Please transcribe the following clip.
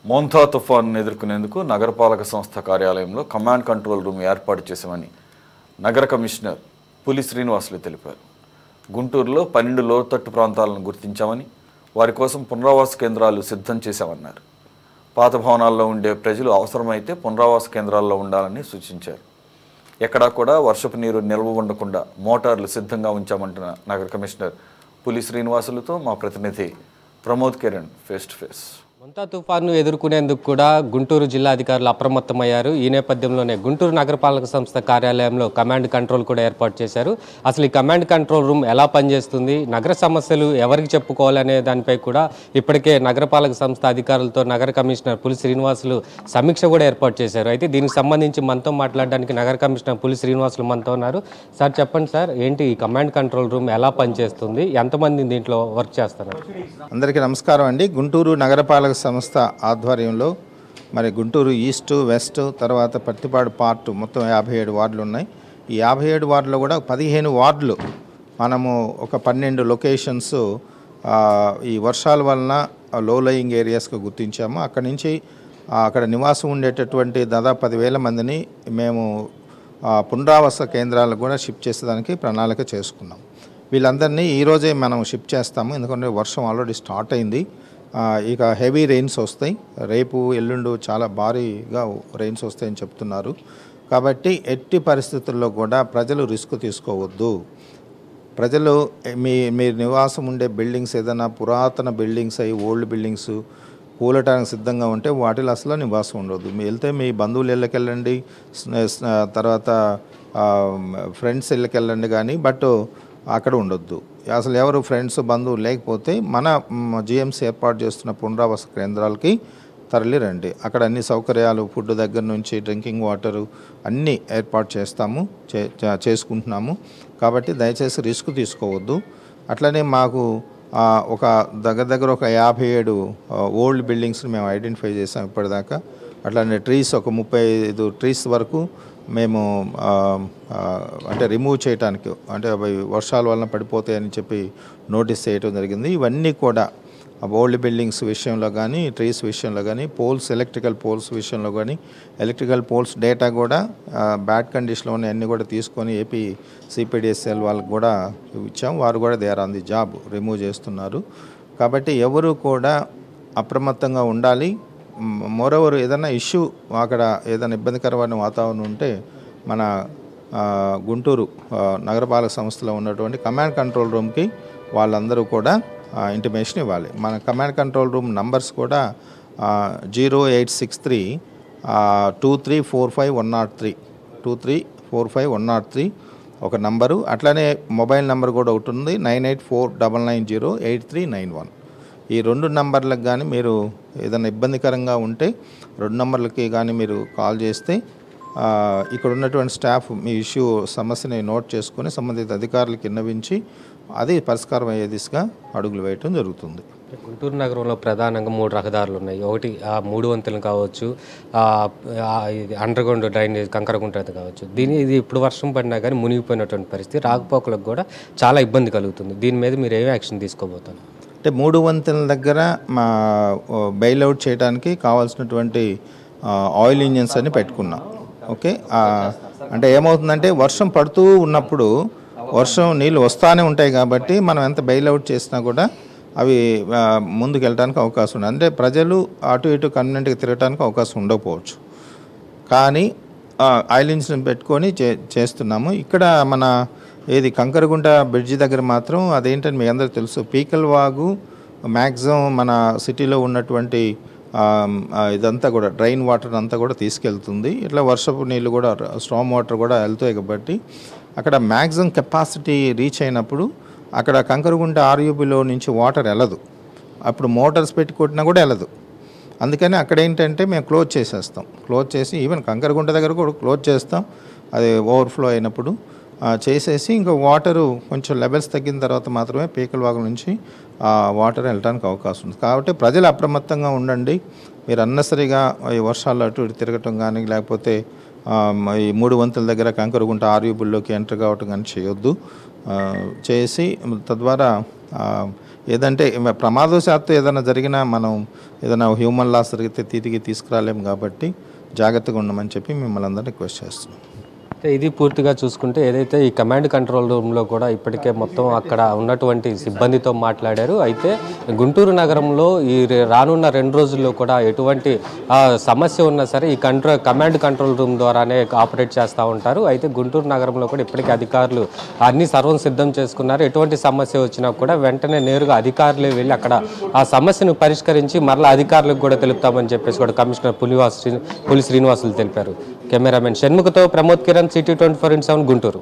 మోంతా తుఫాను ఎదుర్కొనేందుకు నగరపాలక సంస్థ కార్యాలయంలో కమాండ్ కంట్రోల్ రూమ్ ఏర్పాటు చేశామని నగర కమిషనర్ పులి శ్రీనివాసులు తెలిపారు. గుంటూరులో 12 లోతట్టు ప్రాంతాలను గుర్తించామని, వారి కోసం పునరావాస కేంద్రాలు సిద్ధం చేశామన్నారు. పాత భవనాల్లో ఉండే ప్రజలు అవసరమైతే పునరావాస కేంద్రాల్లో ఉండాలని సూచించారు. ఎక్కడా కూడా వర్షపు నీరు నిల్వ ఉండకుండా మోటార్లు సిద్ధంగా ఉంచామంటున్న నగర కమిషనర్ పులి శ్రీనివాసులతో మా ప్రతినిధి Pramod Kiran face to face. Montha తుఫాను ఎదుర్కొనేందుకు కూడా గుంటూరు జిల్లా అధికారులు అప్రమత్తమయ్యారు. ఈ నేపథ్యంలోనే గుంటూరు నగరపాలక సంస్థ కార్యాలయంలో కమాండ్ కంట్రోల్ కూడా ఏర్పాటు చేశారు. అసలు ఈ కమాండ్ కంట్రోల్ రూమ్ ఎలా పనిచేస్తుంది, నగర సమస్యలు ఎవరికి చెప్పుకోవాలనే దానిపై కూడా ఇప్పటికే నగరపాలక సంస్థ అధికారులతో నగర కమిషనర్ పులి శ్రీనివాసులు సమీక్ష కూడా ఏర్పాటు చేశారు. అయితే దీనికి సంబంధించి మనతో మాట్లాడడానికి నగర కమిషనర్ పులి శ్రీనివాసులు మనతో ఉన్నారు. సార్ చెప్పండి సార్, ఏంటి ఈ కమాండ్ కంట్రోల్ రూమ్ ఎలా పనిచేస్తుంది, ఎంతమంది దీంట్లో వర్క్ చేస్తున్నారు? అందరికీ నమస్కారం అండి. గుంటూరు నగరపాలక సంస్థ ఆధ్వర్యంలో మరి గుంటూరు ఈస్ట్, వెస్ట్, తర్వాత పత్తిపాడు పార్ట్ మొత్తం 57 వార్డులు ఉన్నాయి. ఈ 57 వార్డులో కూడా 15 వార్డులు మనము ఒక 12 లొకేషన్స్ ఈ వర్షాల వలన లో లయింగ్ ఏరియాస్గా గుర్తించాము. అక్కడి నుంచి అక్కడ నివాసం ఉండేటటువంటి దాదాపు 10,000 మందిని మేము పునరావాస కేంద్రాలకు కూడా షిఫ్ట్ చేసేదానికి ప్రణాళిక చేసుకున్నాం. వీళ్ళందరినీ ఈరోజే మనం షిఫ్ట్ చేస్తాము, ఎందుకంటే వర్షం ఆల్రెడీ స్టార్ట్ అయింది. ఇక హెవీ రెయిన్స్ వస్తాయి, రేపు ఎల్లుండు చాలా భారీగా రెయిన్స్ వస్తాయని చెప్తున్నారు. కాబట్టి ఎట్టి పరిస్థితుల్లో కూడా ప్రజలు రిస్క్ తీసుకోవద్దు. ప్రజలు మీరు నివాసం ఉండే బిల్డింగ్స్ ఏదైనా పురాతన బిల్డింగ్స్ అయ్యి ఓల్డ్ బిల్డింగ్స్ కూలటానికి సిద్ధంగా ఉంటే వాటిలో అసలు నివాసం ఉండవద్దు. మీరు వెళ్తే మీ బంధువులు ఇళ్ళకి వెళ్ళండి, తర్వాత ఫ్రెండ్స్ ఇళ్ళకి వెళ్ళండి, కానీ బట్ అక్కడ ఉండొద్దు. అసలు ఎవరు ఫ్రెండ్స్ బంధువులు లేకపోతే మన జిఎంసీ ఏర్పాటు చేస్తున్న పునరావాస కేంద్రాలకి తరలి రండి. అక్కడ అన్ని సౌకర్యాలు, ఫుడ్ దగ్గర నుంచి డ్రింకింగ్ వాటరు అన్నీ ఏర్పాటు చేసుకుంటున్నాము. కాబట్టి దయచేసి రిస్క్ తీసుకోవద్దు. అట్లనే మాకు ఒక దగ్గర ఒక 57 ఓల్డ్ బిల్డింగ్స్ని మేము ఐడెంటిఫై చేసాం ఇప్పటిదాకా. అట్లానే ట్రీస్ ఒక 35 ట్రీస్ వరకు మేము అంటే రిమూవ్ చేయడానికి, అంటే అవి వర్షాల వలన పడిపోతాయని చెప్పి నోటీస్ చేయడం జరిగింది. ఇవన్నీ కూడా ఓల్డ్ బిల్డింగ్స్ విషయంలో కానీ, ట్రీస్ విషయంలో కానీ, పోల్స్, ఎలక్ట్రికల్ పోల్స్ విషయంలో కానీ, ఎలక్ట్రికల్ పోల్స్ డేటా కూడా బ్యాడ్ కండిషన్లో ఉన్న అన్నీ కూడా తీసుకొని ఏపీ సిపిడిఎస్ఎల్ వాళ్ళకి కూడా ఇచ్చాం. వారు కూడా they are on the job, remove చేస్తున్నారు. కాబట్టి ఎవరు కూడా అప్రమత్తంగా ఉండాలి. మోరోవర్ ఏదైనా ఇష్యూ, అక్కడ ఏదైనా ఇబ్బందికరమైన వాతావరణం ఉంటే మన గుంటూరు నగరపాలక సంస్థలో ఉన్నటువంటి కమాండ్ కంట్రోల్ రూమ్కి వాళ్ళందరూ కూడా ఇంటిమేషన్ ఇవ్వాలి. మన కమాండ్ కంట్రోల్ రూమ్ నంబర్స్ కూడా 0863 2345 103 ఒక నంబరు. అట్లానే మొబైల్ నెంబర్ కూడా ఒకటి ఉంది, 9849908391. ఈ 2 నంబర్లకు కానీ మీరు ఏదైనా ఇబ్బందికరంగా ఉంటే 2 నంబర్లకి కానీ మీరు కాల్ చేస్తే ఇక్కడ ఉన్నటువంటి స్టాఫ్ మీ ఇష్యూ సమస్యని నోట్ చేసుకొని సంబంధిత అధికారులకు విన్నవించి అది పరిష్కారం అయ్యే దిశగా అడుగులు వేయటం జరుగుతుంది. గుంటూరు నగరంలో ప్రధానంగా 3 రహదారులు ఉన్నాయి. ఒకటి 3 వంతులు కావచ్చు, అండర్ గ్రౌండ్ డ్రైనేజ్ కంకరగుంట కావచ్చు. ఇది ఇప్పుడు వర్షం పడినా కానీ మునిగిపోయినటువంటి పరిస్థితి, రాకపోకలకు కూడా చాలా ఇబ్బంది కలుగుతుంది. దీని మీద మీరు ఏమి యాక్షన్ తీసుకోబోతారు? అంటే 3 వంతుల దగ్గర మా బెయిల్అవుట్ చేయడానికి కావాల్సినటువంటి ఆయిల్ ఇంజిన్స్ అని పెట్టుకున్నాం. ఓకే, అంటే ఏమవుతుందంటే వర్షం పడుతూ ఉన్నప్పుడు వర్షం నీళ్ళు వస్తూనే ఉంటాయి కాబట్టి మనం ఎంత బెయిల్అవుట్ చేసినా కూడా అవి ముందుకు వెళ్ళడానికి అవకాశం ఉంది. అంటే ప్రజలు అటు ఇటు కన్వీనెంట్గా తిరగడానికి అవకాశం ఉండకపోవచ్చు, కానీ ఆయిల్ ఇంజిన్ పెట్టుకొని చేస్తున్నాము. ఇక్కడ మన కంకరగుంట బ్రిడ్జి దగ్గర మాత్రం అదేంటని మీ అందరికీ తెలుసు, పీకల్ వాగు మ్యాక్సిమం మన సిటీలో ఉన్నటువంటి ఇదంతా కూడా డ్రైన్ వాటర్ అంతా కూడా తీసుకెళ్తుంది. ఇట్లా వర్షపు నీళ్ళు కూడా స్టామ్ వాటర్ కూడా వెళ్తాయి. కాబట్టి అక్కడ మ్యాక్సిమం కెపాసిటీ రీచ్ అయినప్పుడు అక్కడ కంకరగుంట ఆర్యూబీలో నుంచి వాటర్ వెళ్ళదు. అప్పుడు మోటార్స్ పెట్టి కొట్టినా కూడా వెళ్ళదు. అందుకని అక్కడ ఏంటంటే మేము క్లోజ్ చేసేస్తాం. క్లోజ్ చేసి ఈవెన్ కంకరగుంట దగ్గర కూడా క్లోజ్ చేస్తాం. అది ఓవర్ఫ్లో అయినప్పుడు చేసేసి ఇంకా వాటరు కొంచెం లెవెల్స్ తగ్గిన తర్వాత మాత్రమే పీకల వాగుల నుంచి వాటర్ వెళ్ళడానికి అవకాశం ఉంది. కాబట్టి ప్రజలు అప్రమత్తంగా ఉండండి. మీరు అన్నసరిగా ఈ వర్షాలు అటు ఇటు తిరగటం కానీ, లేకపోతే ఈ 3 వంతుల దగ్గర కంకరగుంట ఆర్యూబుల్లోకి ఎంటర్ కావటం కానీ చేయొద్దు. చేసి తద్వారా ఏదంటే ప్రమాదవశాత్తు ఏదైనా జరిగినా మనం ఏదైనా హ్యూమన్ లాస్ జరిగితే తిరిగి తీసుకురాలేము కాబట్టి జాగ్రత్తగా ఉండమని చెప్పి మిమ్మల్ని అందరినీ రిక్వెస్ట్ చేస్తున్నాం. ఇది పూర్తిగా చూసుకుంటే ఏదైతే ఈ కమాండ్ కంట్రోల్ రూమ్లో కూడా ఇప్పటికే మొత్తం అక్కడ ఉన్నటువంటి సిబ్బందితో మాట్లాడారు. అయితే గుంటూరు నగరంలో ఈ రానున్న 2 రోజుల్లో కూడా ఎటువంటి సమస్య ఉన్నా సరే ఈ కమాండ్ కంట్రోల్ రూమ్ ద్వారానే ఆపరేట్ చేస్తూ ఉంటారు. అయితే గుంటూరు నగరంలో కూడా ఇప్పటికే అధికారులు అన్ని సర్వం సిద్ధం చేసుకున్నారు. ఎటువంటి సమస్య వచ్చినా కూడా వెంటనే నేరుగా అధికారులే వెళ్ళి అక్కడ ఆ సమస్యను పరిష్కరించి మరలా అధికారులకు కూడా తెలుపుతామని చెప్పేసి కూడా కమిషనర్ పులి శ్రీనివాసులు తెలిపారు. కెమెరామెన్ షణ్ముఖతో ప్రమోద్ కిరణ్, సిటీ 24/7 గుంటూరు.